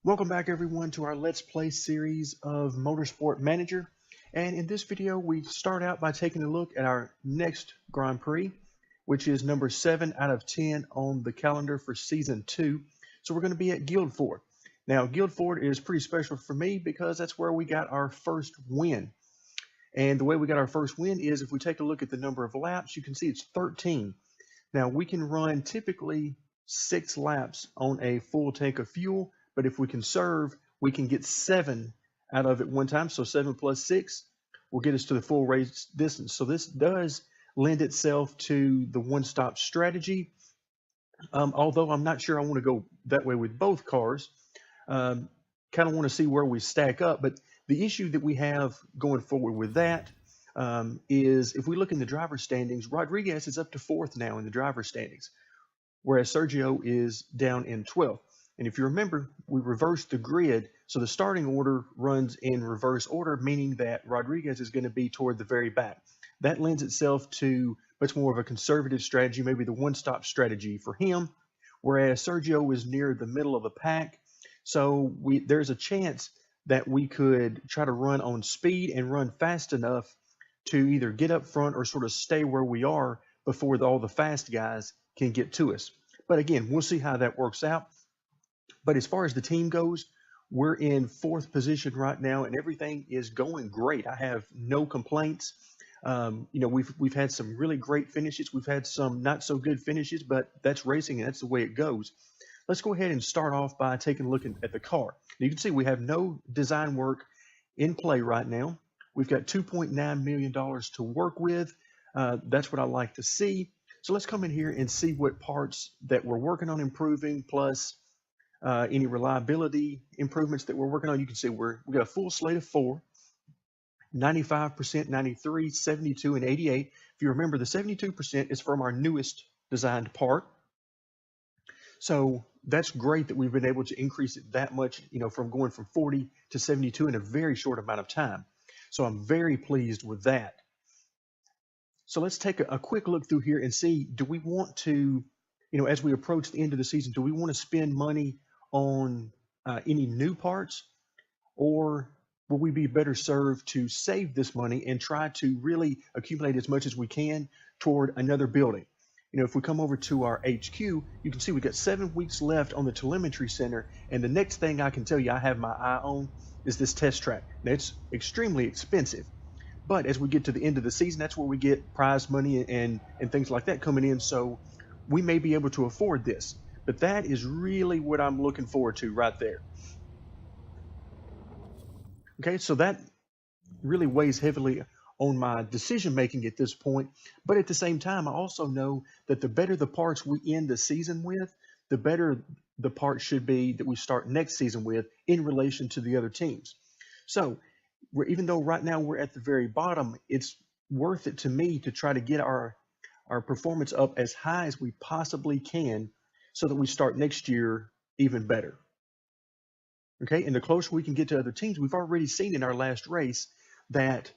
Welcome back everyone to our Let's Play series of Motorsport Manager. And in this video we start out by taking a look at our next Grand Prix, which is number 7 out of 10 on the calendar for Season 2. So we're going to be at Guildford. Now Guildford is pretty special for me because that's where we got our first win. And the way we got our first win is if we take a look at the number of laps, you can see it's 13. Now we can run typically 6 laps on a full tank of fuel, but if we conserve, we can get 7 out of it one time. So 7 plus 6 will get us to the full race distance. So this does lend itself to the one-stop strategy. Although I'm not sure I want to go that way with both cars. Kind of want to see where we stack up. But the issue that we have going forward with that is if we look in the driver's standings, Rodriguez is up to 4th now in the driver's standings, whereas Sergio is down in 12th. And if you remember, we reversed the grid, so the starting order runs in reverse order, meaning that Rodriguez is going to be toward the very back. That lends itself to much more of a conservative strategy, maybe the one-stop strategy for him, whereas Sergio is near the middle of the pack. So there's a chance that we could try to run on speed and run fast enough to either get up front or sort of stay where we are before all the fast guys can get to us. But again, we'll see how that works out. But as far as the team goes, we're in 4th position right now, and everything is going great. I have no complaints. We've had some really great finishes. We've had some not so good finishes, but that's racing, and that's the way it goes. Let's go ahead and start off by taking a look at the car. Now, you can see we have no design work in play right now. We've got $2.9 million to work with. That's what I like to see. So let's come in here and see what parts that we're working on improving, plus any reliability improvements that we're working on. You can see we got a full slate of 4, 95%, 93, 72, and 88. If you remember, the 72% is from our newest designed part. So that's great that we've been able to increase it that much, from going from 40 to 72 in a very short amount of time. So I'm very pleased with that. So let's take a quick look through here and see, do we want to, as we approach the end of the season, do we want to spend money on any new parts, or will we be better served to save this money and try to really accumulate as much as we can toward another building? If we come over to our HQ, you can see we've got 7 weeks left on the telemetry center, and the next thing I can tell you I have my eye on is this test track. Now, it's extremely expensive, but as we get to the end of the season, that's where we get prize money and things like that coming in, so we may be able to afford this. But that is really what I'm looking forward to right there. Okay, so that really weighs heavily on my decision making at this point. But at the same time, I also know that the better the parts we end the season with, the better the parts should be that we start next season with in relation to the other teams. So even though right now we're at the very bottom, it's worth it to me to try to get our performance up as high as we possibly can so that we start next year even better. Okay, and the closer we can get to other teams, we've already seen in our last race that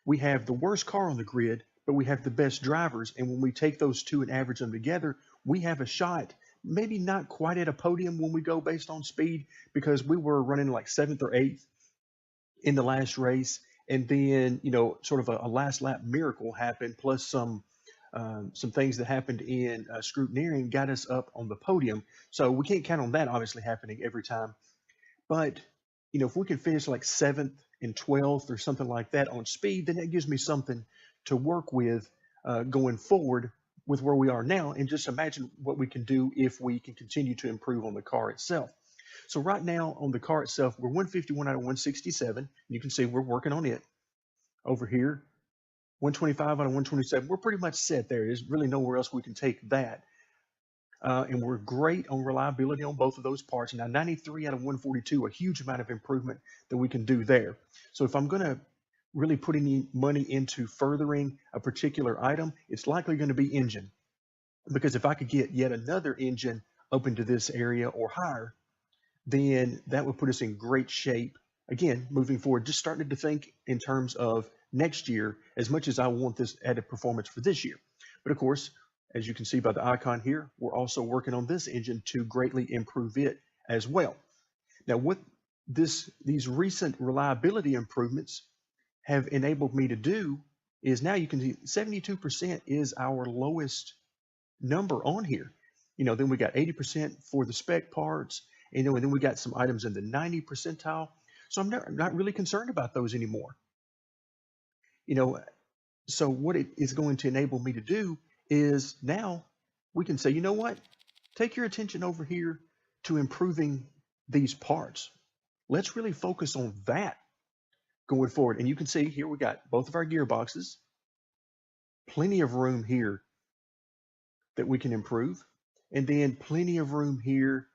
we have the worst car on the grid, but we have the best drivers. And when we take those two and average them together, we have a shot, maybe not quite at a podium when we go based on speed, because we were running like 7th or 8th in the last race. And then, sort of a last lap miracle happened, plus some things that happened in scrutineering got us up on the podium. So we can't count on that obviously happening every time. But, if we can finish like 7th and 12th or something like that on speed, then that gives me something to work with going forward with where we are now. And just imagine what we can do if we can continue to improve on the car itself. So right now on the car itself, we're 151 out of 167. You can see we're working on it over here. 125 out of 127, we're pretty much set there. There's really nowhere else we can take that. And we're great on reliability on both of those parts. Now, 93 out of 142, a huge amount of improvement that we can do there. So if I'm going to really put any money into furthering a particular item, it's likely going to be engine. Because if I could get yet another engine up into this area or higher, then that would put us in great shape. Again, moving forward, just starting to think in terms of next year as much as I want this added performance for this year. But of course, as you can see by the icon here, we're also working on this engine to greatly improve it as well. Now, what these recent reliability improvements have enabled me to do is now you can see 72% is our lowest number on here. Then we got 80% for the spec parts, and then we got some items in the 90 percentile. So I'm not really concerned about those anymore. So what it is going to enable me to do is now we can say, you know what? Take your attention over here to improving these parts. Let's really focus on that going forward. And you can see here we got both of our gearboxes, plenty of room here that we can improve, and then plenty of room here,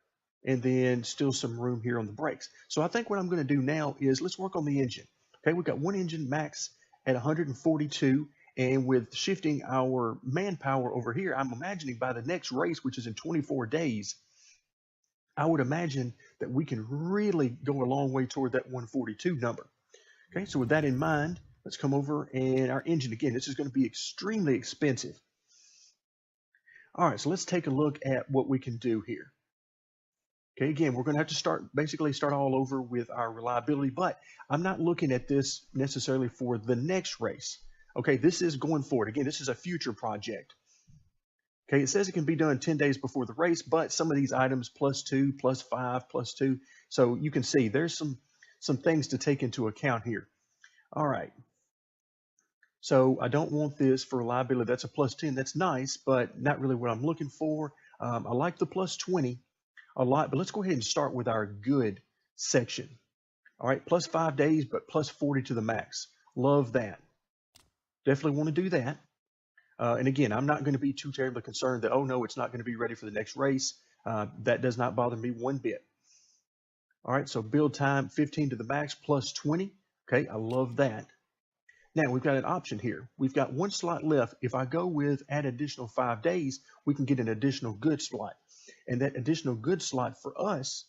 and then still some room here on the brakes. So I think what I'm going to do now is let's work on the engine. Okay, we've got one engine max at 142, and with shifting our manpower over here, I'm imagining by the next race, which is in 24 days, I would imagine that we can really go a long way toward that 142 number. Okay, so with that in mind, let's come over, and our engine, again, this is going to be extremely expensive. All right, so let's take a look at what we can do here. Okay, again, we're going to have to basically start all over with our reliability, but I'm not looking at this necessarily for the next race. Okay, this is going forward. Again, this is a future project. Okay, it says it can be done 10 days before the race, but some of these items +2, +5, +2. So you can see there's some things to take into account here. All right. So I don't want this for reliability. That's a +10. That's nice, but not really what I'm looking for. I like the +20 a lot, but let's go ahead and start with our good section. All right, +5 days, but +40 to the max. Love that. Definitely want to do that. And again, I'm not going to be too terribly concerned that, oh no, it's not going to be ready for the next race. That does not bother me one bit. All right, so build time 15 to the max +20. Okay, I love that. Now we've got an option here. We've got one slot left. If I go with add additional 5 days, we can get an additional good slot. And that additional good slot for us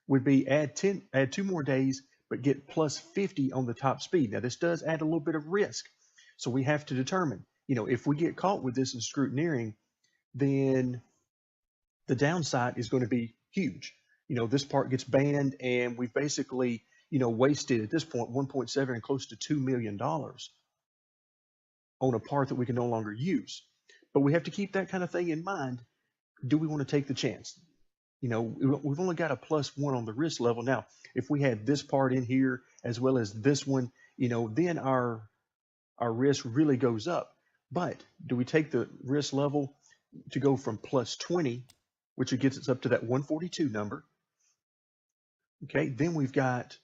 would be add 2 more days, but get +50 on the top speed. Now this does add a little bit of risk. So we have to determine, if we get caught with this in scrutineering, then the downside is going to be huge. This part gets banned, and we've basically, wasted at this point 1.7 and close to $2 million on a part that we can no longer use. But we have to keep that kind of thing in mind. Do we want to take the chance? We've only got a +1 on the risk level. Now, if we had this part in here as well as this one, then our risk really goes up. But do we take the risk level to go from +20, which gets us up to that 142 number? Okay, then we've got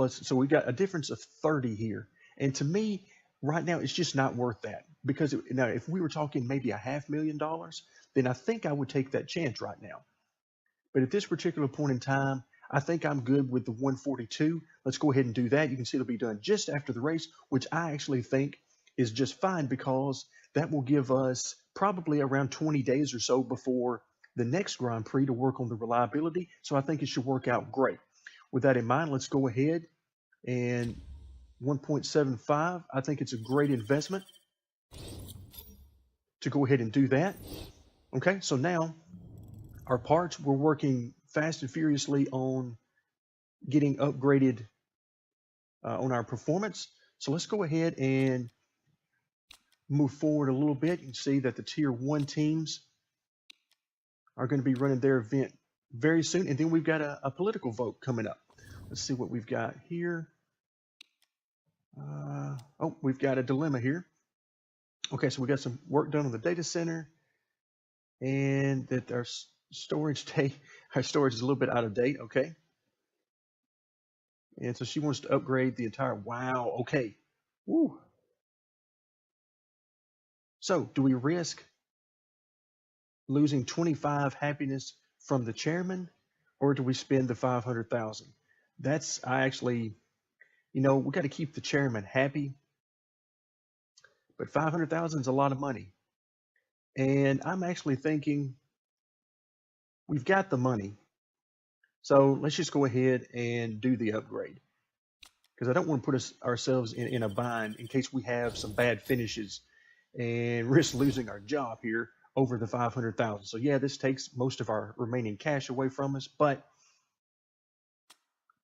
so we've got a difference of 30 here. And to me, right now, it's just not worth that. Because now, if we were talking maybe $500,000, then I think I would take that chance right now. But at this particular point in time, I think I'm good with the 142. Let's go ahead and do that. You can see it'll be done just after the race, which I actually think is just fine, because that will give us probably around 20 days or so before the next Grand Prix to work on the reliability. So I think it should work out great. With that in mind, let's go ahead and 1.75. I think it's a great investment to go ahead and do that. Okay, so now our parts, we're working fast and furiously on getting upgraded on our performance. So let's go ahead and move forward a little bit. You can see that the Tier 1 teams are going to be running their event very soon. And then we've got a political vote coming up. Let's see what we've got here. Oh, we've got a dilemma here. Okay, so we got some work done on the data center, and that our storage is a little bit out of date. Okay, and so she wants to upgrade the entire. Wow. Okay. Woo. So do we risk losing 25 happiness from the chairman, or do we spend the 500,000? I actually, we got to keep the chairman happy, but 500,000 is a lot of money. And I'm actually thinking we've got the money. So let's just go ahead and do the upgrade, because I don't want to put ourselves in a bind in case we have some bad finishes and risk losing our job here over the 500,000. So yeah, this takes most of our remaining cash away from us, but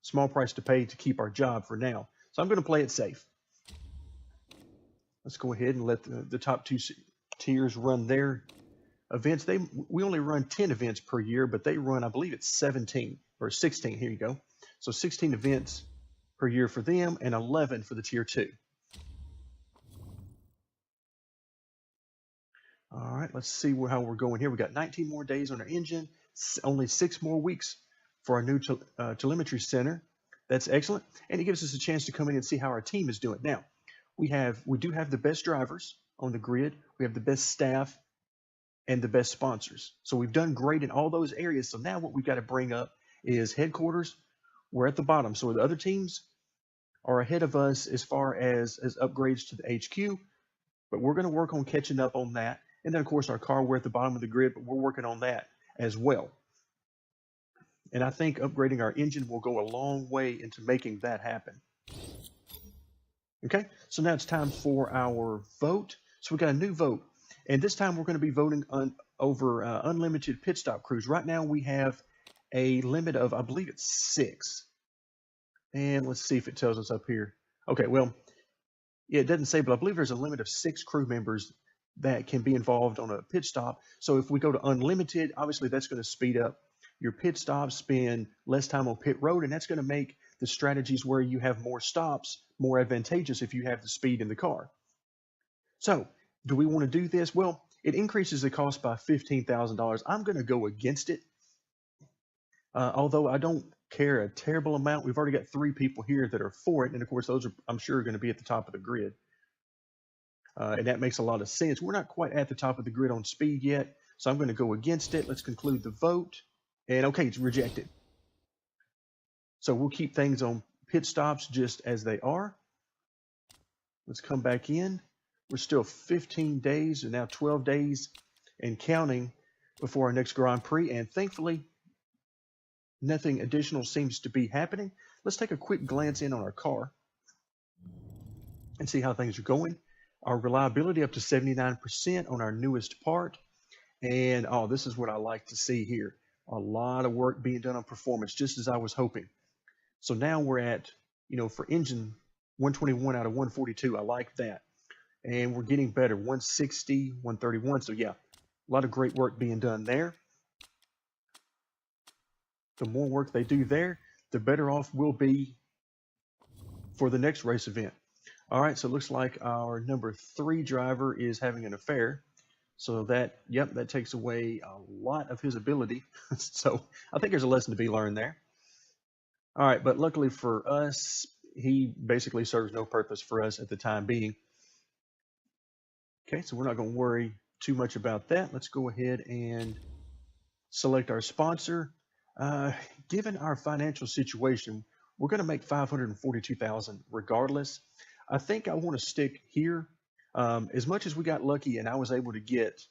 small price to pay to keep our job for now. So I'm going to play it safe. Let's go ahead and let the top two tiers run their events. We only run 10 events per year, but they run, I believe it's 17 or 16. Here you go. So 16 events per year for them and 11 for the tier 2. All right, let's see how we're going here. We got 19 more days on our engine, only 6 more weeks for our new telemetry center. That's excellent, and it gives us a chance to come in and see how our team is doing. Now, we do have the best drivers on the grid. We have the best staff and the best sponsors. So we've done great in all those areas. So now what we've got to bring up is headquarters. We're at the bottom. So the other teams are ahead of us as far as upgrades to the HQ, but we're going to work on catching up on that. And then, of course, our car, we're at the bottom of the grid, but we're working on that as well. And I think upgrading our engine will go a long way into making that happen. Okay, so now it's time for our vote. So we got a new vote. And this time we're going to be voting over unlimited pit stop crews. Right now we have a limit of, I believe it's 6. And let's see if it tells us up here. Okay, well, it doesn't say, but I believe there's a limit of 6 crew members that can be involved on a pit stop. So if we go to unlimited, obviously that's going to speed up your pit stops, spend less time on pit road, and that's going to make the strategies where you have more stops more advantageous if you have the speed in the car. So do we want to do this? Well, it increases the cost by $15,000. I'm going to go against it. Although I don't care a terrible amount. We've already got 3 people here that are for it. And of course, those are, I'm sure, going to be at the top of the grid. And that makes a lot of sense. We're not quite at the top of the grid on speed yet. So I'm going to go against it. Let's conclude the vote. And okay, it's rejected. So we'll keep things on pit stops just as they are. Let's come back in. We're still 15 days and now 12 days and counting before our next Grand Prix. And thankfully, nothing additional seems to be happening. Let's take a quick glance in on our car and see how things are going. Our reliability up to 79% on our newest part. And oh, this is what I like to see here. A lot of work being done on performance, just as I was hoping. So now we're at, for engine 121 out of 142. I like that. And we're getting better, 160, 131. So yeah, a lot of great work being done there. The more work they do there, the better off we'll be for the next race event. All right, so it looks like our number 3 driver is having an affair. So that takes away a lot of his ability. So I think there's a lesson to be learned there. All right, but luckily for us, he basically serves no purpose for us at the time being. Okay, so we're not going to worry too much about that. Let's go ahead and select our sponsor. Given our financial situation, we're going to make $542,000 regardless. I think I want to stick here. As much as we got lucky and I was able to get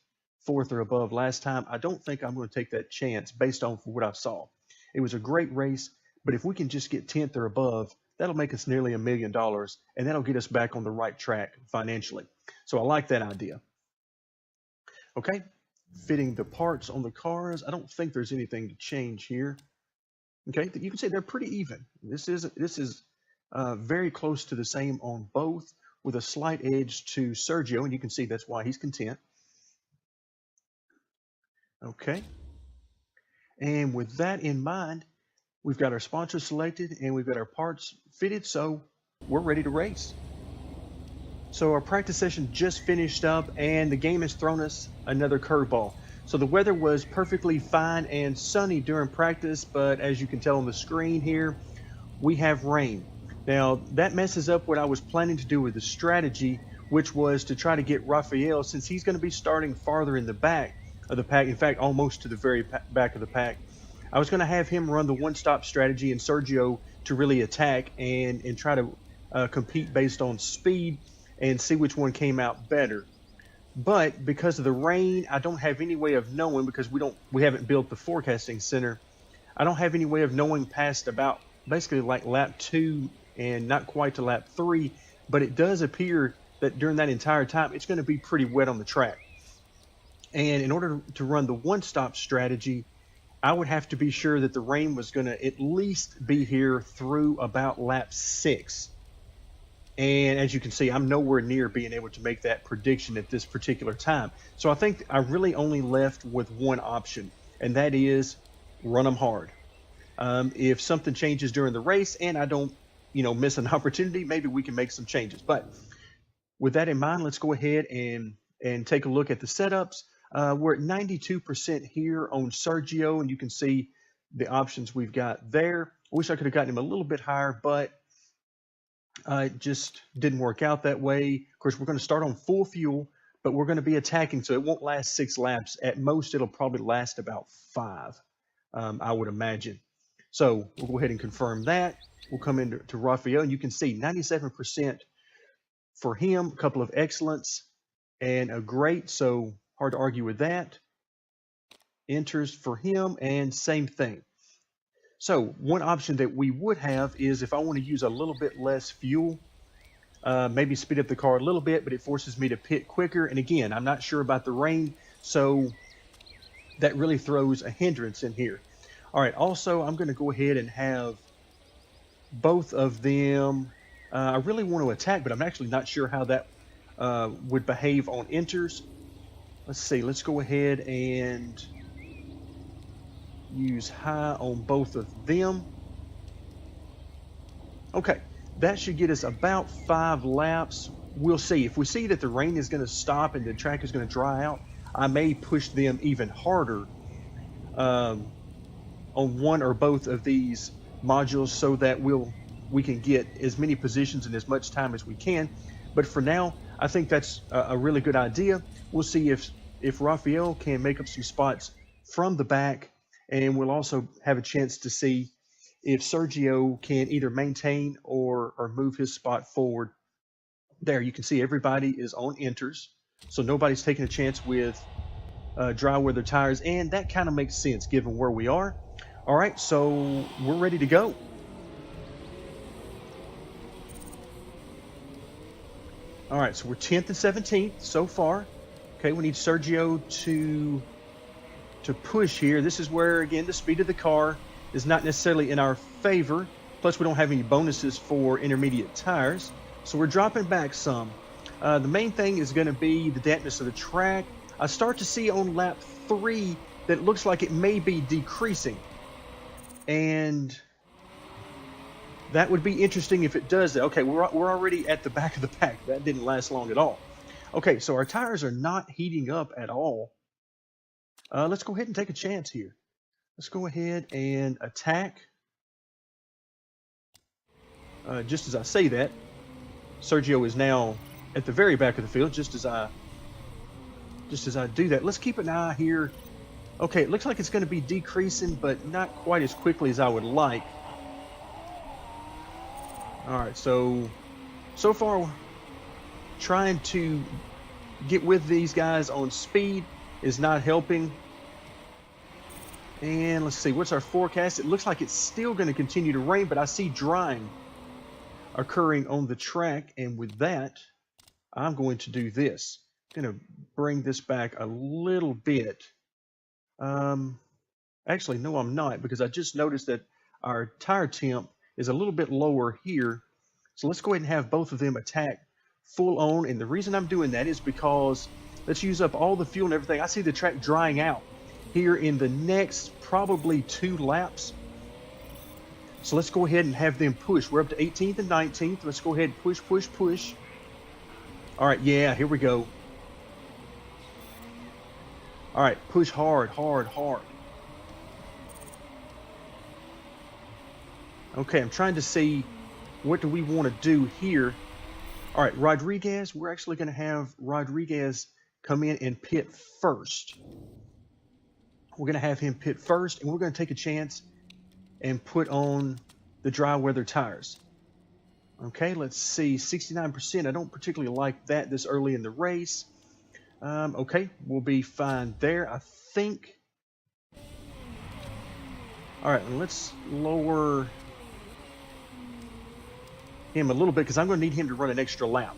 4th or above last time, I don't think I'm going to take that chance based on what I saw. It was a great race, but if we can just get 10th or above, that'll make us nearly $1 million, and that'll get us back on the right track financially. So I like that idea. Okay, fitting the parts on the cars. I don't think there's anything to change here. Okay, you can say they're pretty even. This is very close to the same on both, with a slight edge to Sergio, and you can see that's why he's content. Okay, and with that in mind, we've got our sponsor selected and we've got our parts fitted, so we're ready to race. So our practice session just finished up and the game has thrown us another curveball. So the weather was perfectly fine and sunny during practice, but as you can tell on the screen here, we have rain. Now that messes up what I was planning to do with the strategy, which was to try to get Rafael, since he's going to be starting farther in the back of the pack, in fact almost to the very back of the pack. I was going to have him run the one-stop strategy and Sergio to really attack and try to compete based on speed and see which one came out better. But because of the rain, I don't have any way of knowing, because we haven't built the forecasting center. I don't have any way of knowing past about basically like lap 2 and not quite to lap 3, but it does appear that during that entire time it's going to be pretty wet on the track. And in order to run the one-stop strategy, I would have to be sure that the rain was going to at least be here through about lap 6. And as you can see, I'm nowhere near being able to make that prediction at this particular time. So I think I really only left with one option, and that is run them hard. If something changes during the race and I don't, miss an opportunity, maybe we can make some changes. But with that in mind, let's go ahead and take a look at the setups. We're at 92% here on Sergio, and you can see the options we've got there. I wish I could have gotten him a little bit higher, but it just didn't work out that way. Of course, we're going to start on full fuel, but we're going to be attacking, so it won't last 6 laps. At most, it'll probably last about 5, I would imagine. So we'll go ahead and confirm that. We'll come into Rafael, and you can see 97% for him, a couple of excellents and a great, so hard to argue with that. Enters for him, and same thing. So one option that we would have is if I want to use a little bit less fuel, maybe speed up the car a little bit, but it forces me to pit quicker. And again, I'm not sure about the rain, so that really throws a hindrance in here. All right, also, I'm going to go ahead and have both of them. I really want to attack, but I'm actually not sure how that would behave on enters. Let's see. Let's go ahead and use high on both of them. Okay, that should get us about 5 laps. We'll see. If we see that the rain is going to stop and the track is going to dry out, I may push them even harder on one or both of these modules so that we can get as many positions in as much time as we can. But for now, I think that's a really good idea. We'll see if Rafael can make up some spots from the back, and we'll also have a chance to see if Sergio can either maintain or move his spot forward. There, you can see everybody is on enters, so nobody's taking a chance with dry weather tires, and that kind of makes sense given where we are. All right, so we're ready to go. All right, so we're 10th and 17th so far. Okay, we need Sergio to push here. This is where, again, the speed of the car is not necessarily in our favor. Plus, we don't have any bonuses for intermediate tires. So we're dropping back some. The main thing is going to be the dampness of the track. I start to see on lap 3 that it looks like it may be decreasing. And that would be interesting if it does that. Okay, we're already at the back of the pack. That didn't last long at all. Okay, so our tires are not heating up at all. Let's go ahead and take a chance here. Let's go ahead and attack. Just as I say that, Sergio is now at the very back of the field. Just as I do that, let's keep an eye here. Okay, it looks like it's going to be decreasing, but not quite as quickly as I would like. All right, so far, trying to get with these guys on speed is not helping. And let's see, what's our forecast? It looks like it's still going to continue to rain, but I see drying occurring on the track. And with that, I'm going to do this. I'm going to bring this back a little bit. Actually, no, I'm not, because I just noticed that our tire temp is a little bit lower here. So let's go ahead and have both of them attack full on. And the reason I'm doing that is because let's use up all the fuel and everything. I see the track drying out here in the next probably 2 laps. So let's go ahead and have them push. We're up to 18th and 19th. Let's go ahead and push, push, push. All right, yeah, here we go. All right, push hard, hard, hard. Okay, I'm trying to see what do we want to do here. All right, Rodriguez, we're actually going to have Rodriguez come in and pit first. We're going to have him pit first, and we're going to take a chance and put on the dry weather tires. Okay, let's see, 69%. I don't particularly like that this early in the race. Okay, we'll be fine there, I think. All right, let's lower him a little bit because I'm going to need him to run an extra lap.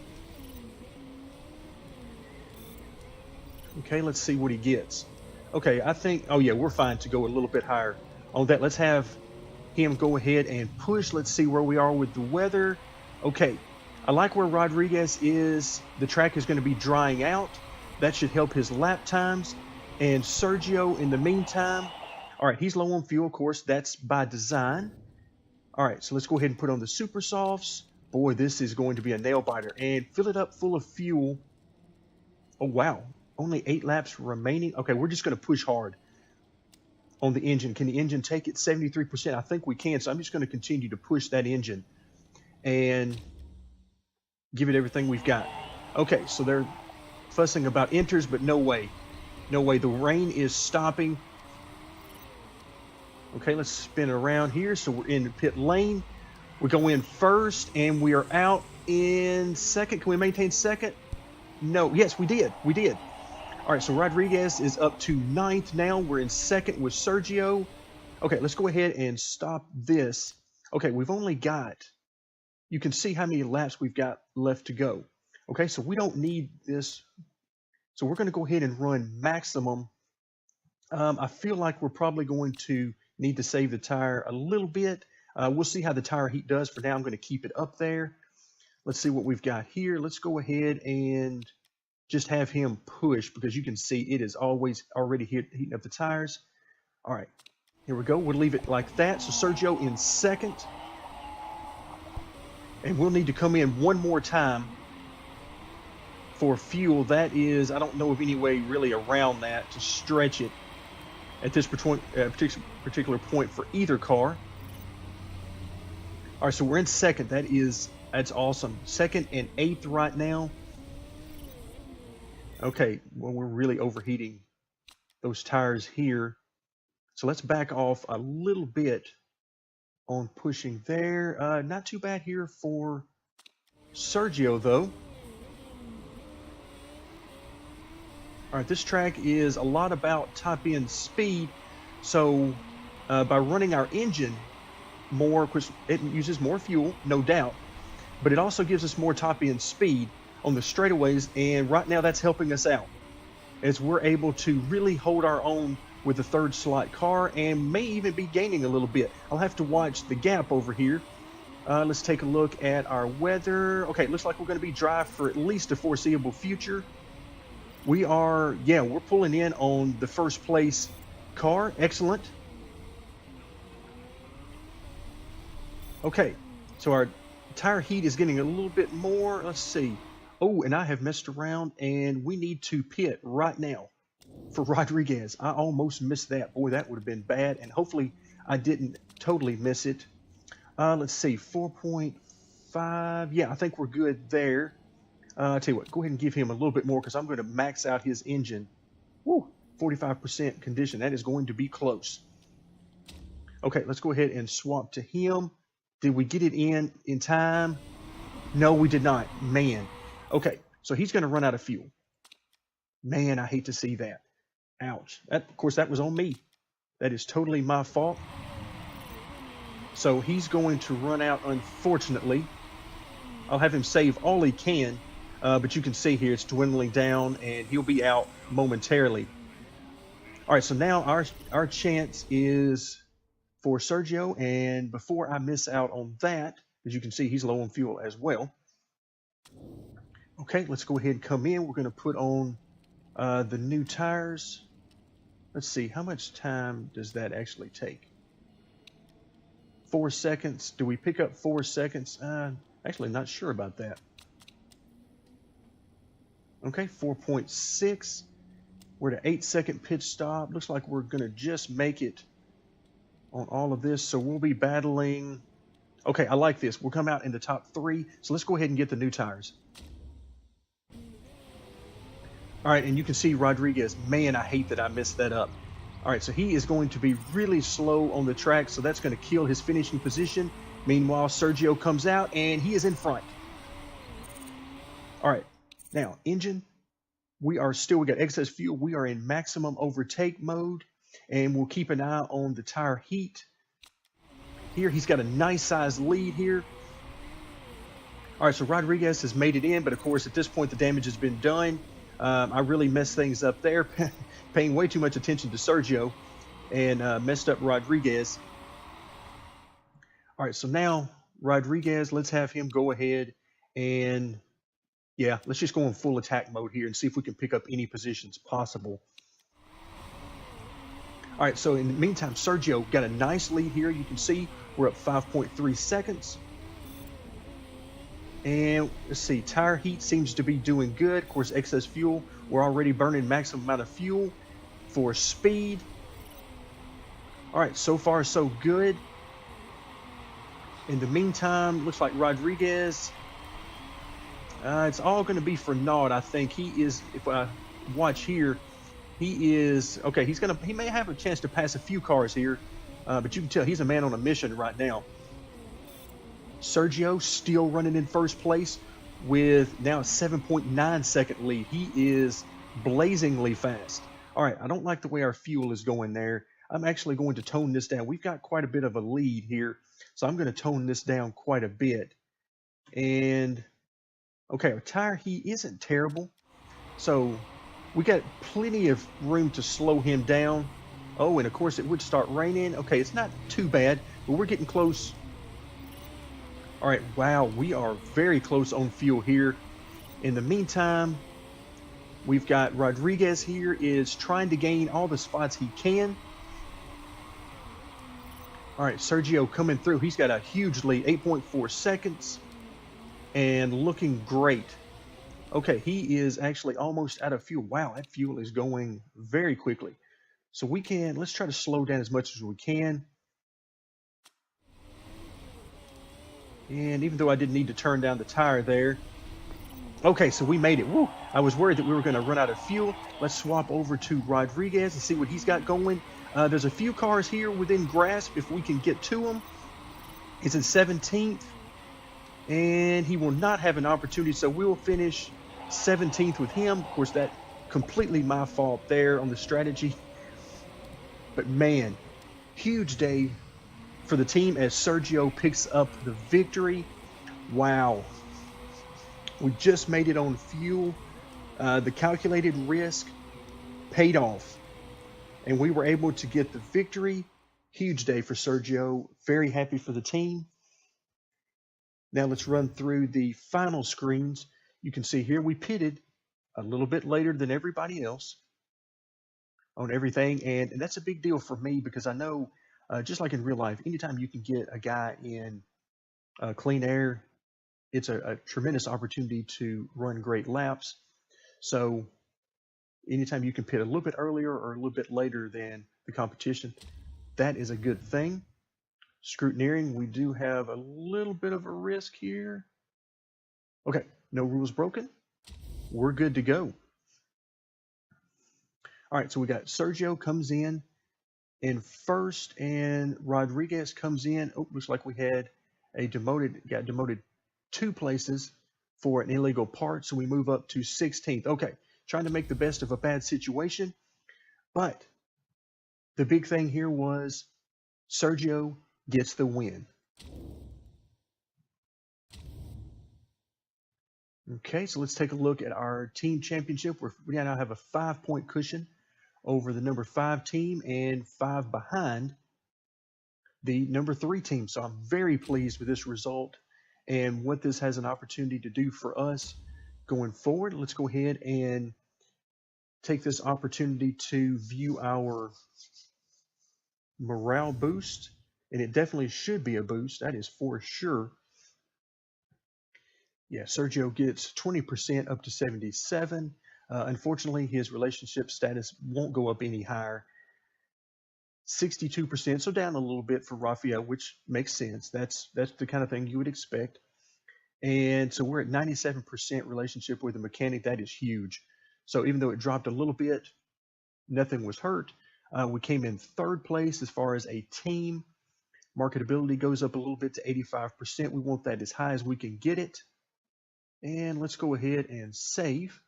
Okay, let's see what he gets. Okay, I think, oh yeah, we're fine to go a little bit higher on that. Let's have him go ahead and push. Let's see where we are with the weather. Okay, I like where Rodriguez is. The track is going to be drying out. That should help his lap times. And Sergio, in the meantime, all right, he's low on fuel, of course. That's by design. All right, so let's go ahead and put on the super softs. Boy, this is going to be a nail biter. And fill it up full of fuel. Oh, wow. Only 8 laps remaining. Okay, we're just going to push hard on the engine. Can the engine take it? 73%. I think we can. So I'm just going to continue to push that engine and give it everything we've got. Okay, so they're fussing about inters, but no way. No way. The rain is stopping. Okay, let's spin around here. So we're in the pit lane. We go in first, and we are out in second. Can we maintain second? No. Yes, we did. We did. All right, so Rodriguez is up to 9th now. We're in second with Sergio. Okay, let's go ahead and stop this. Okay, we've only got, you can see how many laps we've got left to go. Okay, so we don't need this. So we're going to go ahead and run maximum. I feel like we're probably going to need to save the tire a little bit. We'll see how the tire heat does. For now, I'm going to keep it up there. Let's see what we've got here. Let's go ahead and just have him push, because you can see it is always already heating up the tires. All right, here we go. We'll leave it like that. So Sergio in second. And we'll need to come in one more time for fuel. That is, I don't know of any way really around that to stretch it at this particular point for either car. All right, so we're in second. That's awesome. Second and 8th right now. Okay, well, we're really overheating those tires here. So let's back off a little bit on pushing there. Not too bad here for Sergio, though. All right, this track is a lot about top end speed. So by running our engine more, of course, it uses more fuel, no doubt, but it also gives us more top end speed on the straightaways, and right now that's helping us out as we're able to really hold our own with the third slot car, and may even be gaining a little bit. I'll have to watch the gap over here. Let's take a look at our weather. Okay, it looks like we're going to be dry for at least a foreseeable future. We are, yeah, we're pulling in on the first place car. Excellent. Okay, so our tire heat is getting a little bit more. Let's see. Oh, and I have messed around, and we need to pit right now for Rodriguez. I almost missed that. Boy, that would have been bad, and hopefully I didn't totally miss it. Let's see, 4.5. Yeah, I think we're good there. I'll tell you what, go ahead and give him a little bit more, because I'm going to max out his engine. Woo, 45% condition. That is going to be close. Okay, let's go ahead and swap to him. Did we get it in time? No, we did not. Man. Okay, so he's going to run out of fuel. Man, I hate to see that. Ouch. Of course, that was on me. That is totally my fault. So he's going to run out, unfortunately. I'll have him save all he can, but you can see here it's dwindling down, and he'll be out momentarily. All right, so now our chance is for Sergio, and before I miss out on that, as you can see, he's low on fuel as well. Okay, let's go ahead and come in. We're going to put on the new tires. Let's see, how much time does that actually take? 4 seconds. Do we pick up 4 seconds? Actually, not sure about that. Okay, 4.6. We're at an 8-second pit stop. Looks like we're going to just make it on all of this. So we'll be battling. Okay, I like this. We'll come out in the top 3. So let's go ahead and get the new tires. All right, and you can see Rodriguez. Man, I hate that I messed that up. All right, so he is going to be really slow on the track, so that's going to kill his finishing position. Meanwhile, Sergio comes out, and he is in front. All right, now, engine. We got excess fuel. We are in maximum overtake mode, and we'll keep an eye on the tire heat. Here, he's got a nice size lead here. All right, so Rodriguez has made it in, but of course, at this point, the damage has been done. I really messed things up there, paying way too much attention to Sergio and messed up Rodriguez. All right, so now Rodriguez, let's have him go ahead and yeah, let's just go in full attack mode here and see if we can pick up any positions possible. All right, so in the meantime, Sergio got a nice lead here. You can see we're up 5.3 seconds. And let's see, tire heat seems to be doing good. Of course, excess fuel. We're already burning maximum amount of fuel for speed. All right, so far so good. In the meantime, looks like Rodriguez, it's all going to be for naught. I think he is, if I watch here, he is, okay, he may have a chance to pass a few cars here, but you can tell he's a man on a mission right now. Sergio still running in first place with now a 7.9 second lead. He is blazingly fast. All right, I don't like the way our fuel is going there. I'm actually going to tone this down. We've got quite a bit of a lead here, so I'm going to tone this down quite a bit. And okay, our tire heat isn't terrible, so we got plenty of room to slow him down. Oh, and of course it would start raining. Okay, it's not too bad, but we're getting close. All right, wow, we are very close on fuel here. In the meantime, we've got Rodriguez here is trying to gain all the spots he can. All right, Sergio coming through. He's got a huge lead, 8.4 seconds, and looking great. Okay, he is actually almost out of fuel. Wow, that fuel is going very quickly. So let's try to slow down as much as we can. And even though I didn't need to turn down the tire there. Okay, so we made it. Woo! I was worried that we were going to run out of fuel. Let's swap over to Rodriguez and see what he's got going. There's a few cars here within grasp if we can get to them. He's in 17th, and he will not have an opportunity, so we'll finish 17th with him. Of course, that completely my fault there on the strategy. But man, huge day for the team as Sergio picks up the victory. Wow. We just made it on fuel. The calculated risk paid off, and we were able to get the victory. Huge day for Sergio. Very happy for the team. Now let's run through the final screens. You can see here we pitted a little bit later than everybody else on everything, and that's a big deal for me because I know, just like in real life, anytime you can get a guy in clean air, it's a tremendous opportunity to run great laps. So anytime you can pit a little bit earlier or a little bit later than the competition, that is a good thing. Scrutineering, we do have a little bit of a risk here. Okay, no rules broken. We're good to go. All right, so we got Sergio comes in first, and Rodriguez comes in. Oh, looks like we had got demoted 2 places for an illegal part, so we move up to 16th. Okay, trying to make the best of a bad situation, but the big thing here was Sergio gets the win. Okay, so let's take a look at our team championship. We now have a 5-point cushion over the number 5 team and 5 behind the number 3 team. So I'm very pleased with this result and what this has an opportunity to do for us going forward. Let's go ahead and take this opportunity to view our morale boost, and it definitely should be a boost. That is for sure. Yeah, Sergio gets 20% up to 77. Unfortunately, his relationship status won't go up any higher. 62%, so down a little bit for Rafael, which makes sense. That's the kind of thing you would expect. And so we're at 97% relationship with the mechanic. That is huge. So even though it dropped a little bit, nothing was hurt. We came in 3rd place as far as a team. Marketability goes up a little bit to 85%. We want that as high as we can get it. And let's go ahead and save,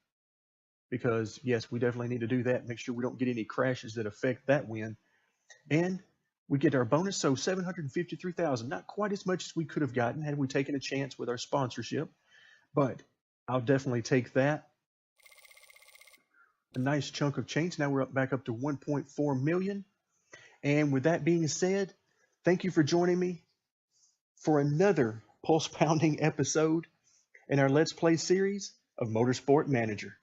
because yes, we definitely need to do that. Make sure we don't get any crashes that affect that win. And we get our bonus, so 753,000, not quite as much as we could have gotten had we taken a chance with our sponsorship, but I'll definitely take that. a nice chunk of change. Now we're back up to 1.4 million. And with that being said, thank you for joining me for another pulse pounding episode in our Let's Play series of Motorsport Manager.